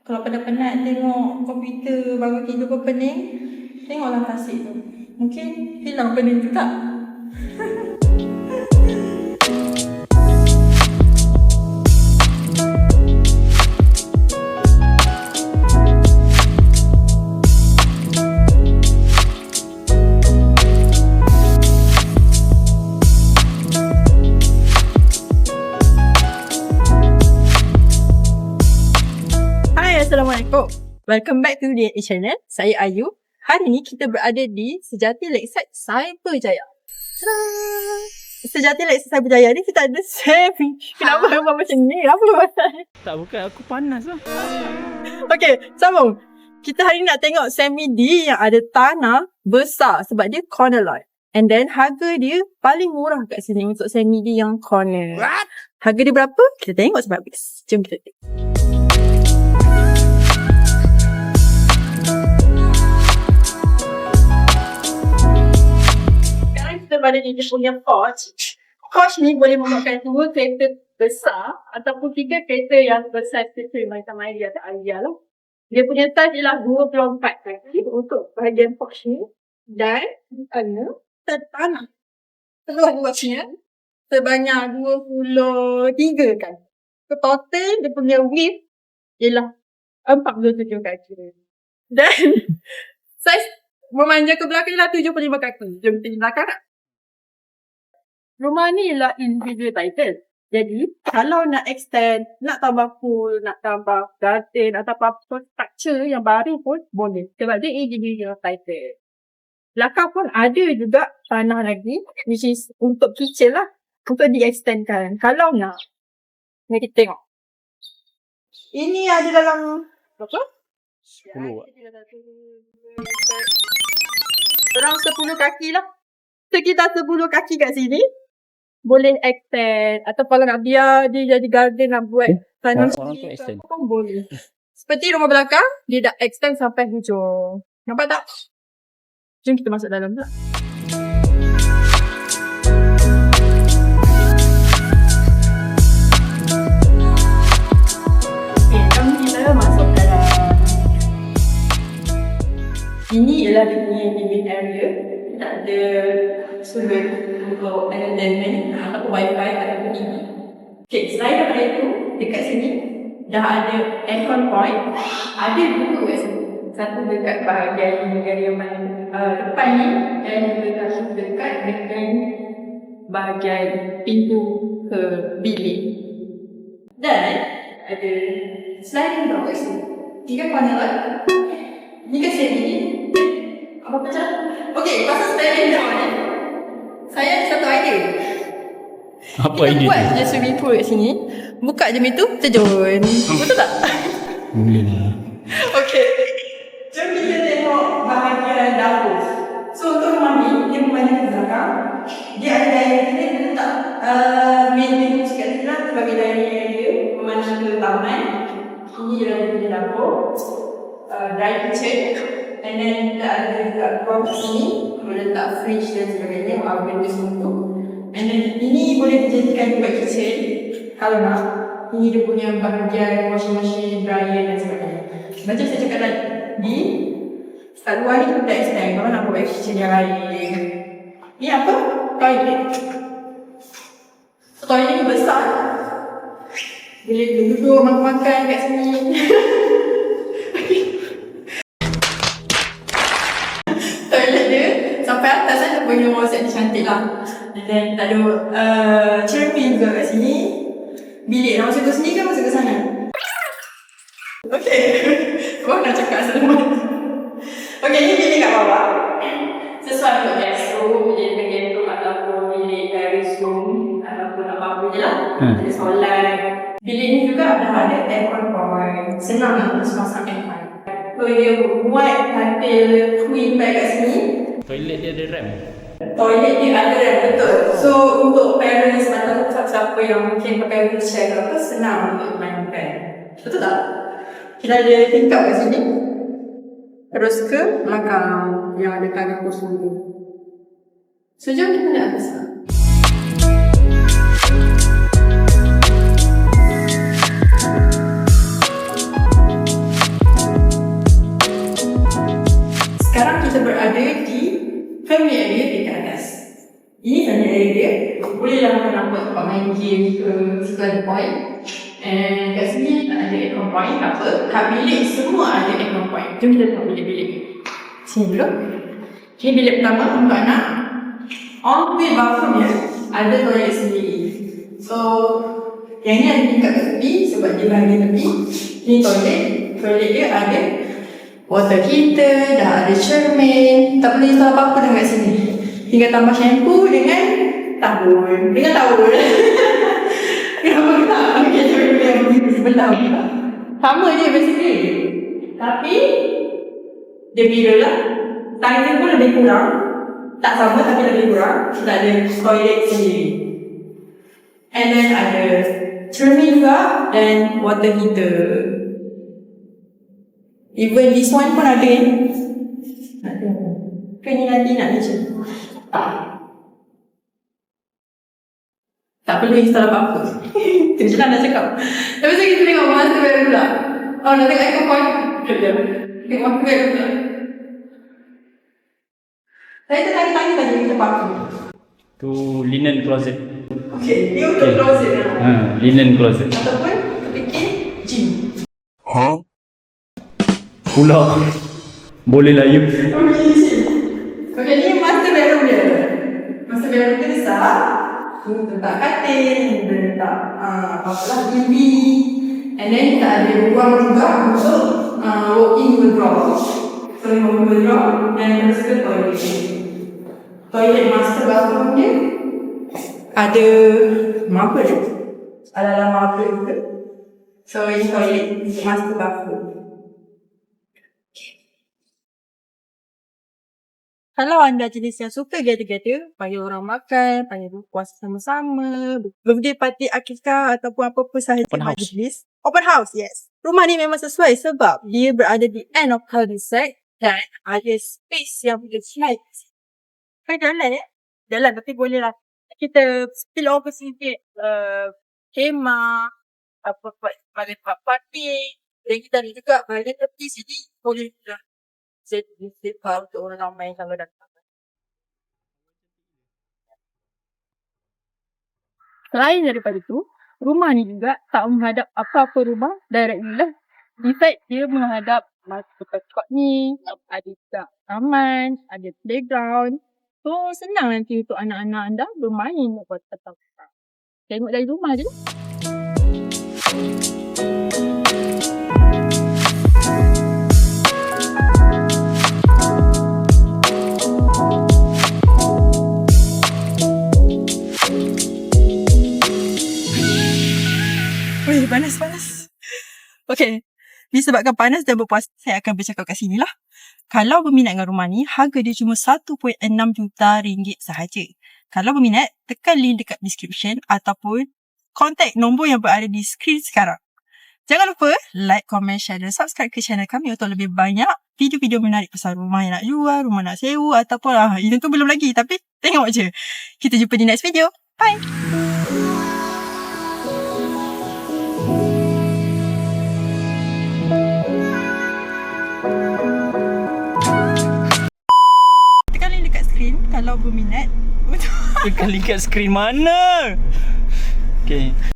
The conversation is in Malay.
Kalau penat-penat tengok komputer baru tidur pun pening, tengoklah tasik tu. Mungkin hilang pening tu tak? Assalamualaikum. Welcome back to DNA Channel. Saya Ayu. Hari ni kita berada di Sejati Lakeside Cyberjaya. Sejati Lakeside Cyberjaya ni kita ada semi. Kenapa rumah macam ni? Apa pasal? Tak, bukan, aku panas lah. Okay, sambung. Kita hari ni nak tengok semi D yang ada tanah besar sebab dia corner lot. And then harga dia paling murah kat sini untuk semi D yang corner. What? Harga dia berapa? Kita tengok sebab habis. Jom kita tengok. Kita pada ni dia punya porch. Porch ni boleh memakan 2 kereta besar ataupun 3 kereta yang besar seperti macam Aria atau Aria lah. Dia punya size ialah 24 kaki untuk bahagian porch ni. Dan kerana tanah luasnya sebanyak 23 kaki. So total dia punya width ialah 47 kaki. Dan size memanjang ke belakang ialah 75 kaki. Jom kita belakang tak? Rumah ni ialah individual title. Jadi, kalau nak extend, nak tambah pool, nak tambah garden atau apa-apa structure yang baru pun boleh. Sebab dia individual title. Belakang pun ada juga tanah lagi, which is untuk kitchen lah. Untuk di-extendkan. Kalau nak. Mari kita tengok. Ini ada dalam, berapa? 10 Dalam 10 kaki lah. Sekitar 10 kaki kat sini. Boleh extend. Atau kalau nak biar dia jadi garden nak buat tanam orang tu extend pun boleh. Seperti rumah belakang, dia dah extend sampai hujung. Nampak tak? Jom kita masuk dalam pula. Okay, jom kita masuk dalam. Ini ialah dia punya living area. Tak ada sudut untuk entertainment ataupun wifi ataupun TV. Okay, selain daripada itu, dekat sini dah ada aircon point. Ada 2 kat sini. Satu dekat bahagian depan ni dan juga satu dekat dengan bahagian pintu ke bilik. Dan ada sliding door kat sini. 3 corner lot. Ni kat sini. Apa macam? Okay, pasal sliding door ni, saya ada satu idea. Apa kita idea buat tu? je swimming pool kat sini. Buka je pintu, terjun. Betul tak? Boleh lah. Okay. Jom kita tengok bahagian dapur. So untuk rumah ni, dia memandang ke belakang. Dia ada dining area, dia letak main living room kat sini lah sebagai dining area. Memandang ke taman. Ini ialah dia punya dapur. Dry kitchen. And then kita ada dekat bawah sini boleh letak fridge dan sebagainya, oven dan semua tu. And then ini boleh dijadikan buat kitchen kalau nak. Ini dia punya bahagian washing machine, dryer dan sebagainya. Macam saya cakap tadi, kat luar ni kita extend kalau nak buat kitchen yang lain. Ni apa? Toilet. Toilet ni besar. Boleh duduk makan-makan kat sini. Sampai atas kan dia punya set dia cantik lah. Dan tak ada cermin juga kat sini. Bilik nak masuk ke sini kan masuk ke sana. Okay. Kau nak cakap semua. Okay, ni bilik kat bawah. Sesuai untuk guest room, bilik bagian room ataupun bilik terrace room ataupun apa-apa je lah. Ada solat. Bilik ni juga dah ada aircon point. Senang nak masang aircon. So dia buat katil queen bed kat sini. Toilet dia ada ramp. Toilet dia ada ramp, betul. So untuk parents atau siapa yang mungkin pakai wheelchair ke apa, senang untuk mainkan. Betul tak? Kita ada tingkap kat sini. Terus ke belakang yang ada tangan kosong tu. So jom kita nak besar. tempat main game ke, situ ada point. And kat sini tak ada aircon point, tak apa. Kat bilik semua ada aircon point. Jom kita tengok bilik-bilik. Sini dulu. Okay, bilik pertama untuk anak. On with bathroom ya, ada toilet sendiri. So, yang ni ada tingkat kat tepi sebab dia bahagian tepi. Ni toilet. Toilet dia ada water heater, dah ada cermin. Tak perlu install apa-apa dengan kat sini. Tinggal tambah shampoo dengan tawul. Dengan tawul. Kenapa tak? Okay, cermin yang sebelah pula. Sama je basically. Tapi, dia beza lah. Tangga pun lebih kurang. Tak sama tapi lebih kurang. Kita ada toilet sendiri. And then ada cermin juga dan water heater. Even this one pun ada. Nak tengok. Ke ni nanti nak baca? Tak perlu install apa-apa. Itu je lah nak cakap. Lepas tu kita tengok master bedroom pula. Oh, nak tengok aircon point? Kejap. Tengok master bedroom pula. Saya tadi kita pakai. Tu linen closet. Okay, ni untuk closet lah. Linen closet. Ataupun terfikir gym. Pula. Boleh lah you. Okay, ni master bedroom dia. Master bedroom dia besar. Ni letak katil, ni letak apa-apalah TV. And then kita ada ruang juga untuk walk-in wardrobe. So, ni walk-in wardrobe dan terus ke toilet. Toilet master bathroom dia ada marble je. Ala-ala marble juga. So, ini toilet master bathroom. Kalau anda jenis yang suka gather-gather, panggil orang makan, panggil berpuasa sama-sama, birthday party akikah ataupun apa-apa sahaja majlis. Open house, yes. Rumah ni memang sesuai sebab dia berada di end of cul-de-sac dan ada space yang boleh slide. Kan jalan jalan tapi boleh lah. Kita spill over sikit kemah, apa balik party. Dan kita ada juga balik tepi sini boleh lah. Set untuk orang ramai kalau datang. Selain daripada tu, rumah ni juga tak menghadap apa-apa rumah directly lah. In fact, dia menghadap masuk ke kot ni, ada juga taman, ada playground. So, senang nanti untuk anak-anak anda bermain atau tengok dari rumah je. Wih, panas. Okay. Disebabkan panas dan berpuasa, saya akan bercakap kat sini lah. Kalau berminat dengan rumah ni, harga dia cuma 1.6 juta ringgit sahaja. Kalau berminat, tekan link dekat description ataupun kontak nombor yang berada di skrin sekarang. Jangan lupa like, comment, share dan subscribe ke channel kami untuk lebih banyak video-video menarik pasal rumah yang nak jual, rumah nak sewa ataupun itu tu belum lagi tapi tengok je. Kita jumpa di next video. Bye! Kalau berminat Tekan link kat skrin mana? Okay.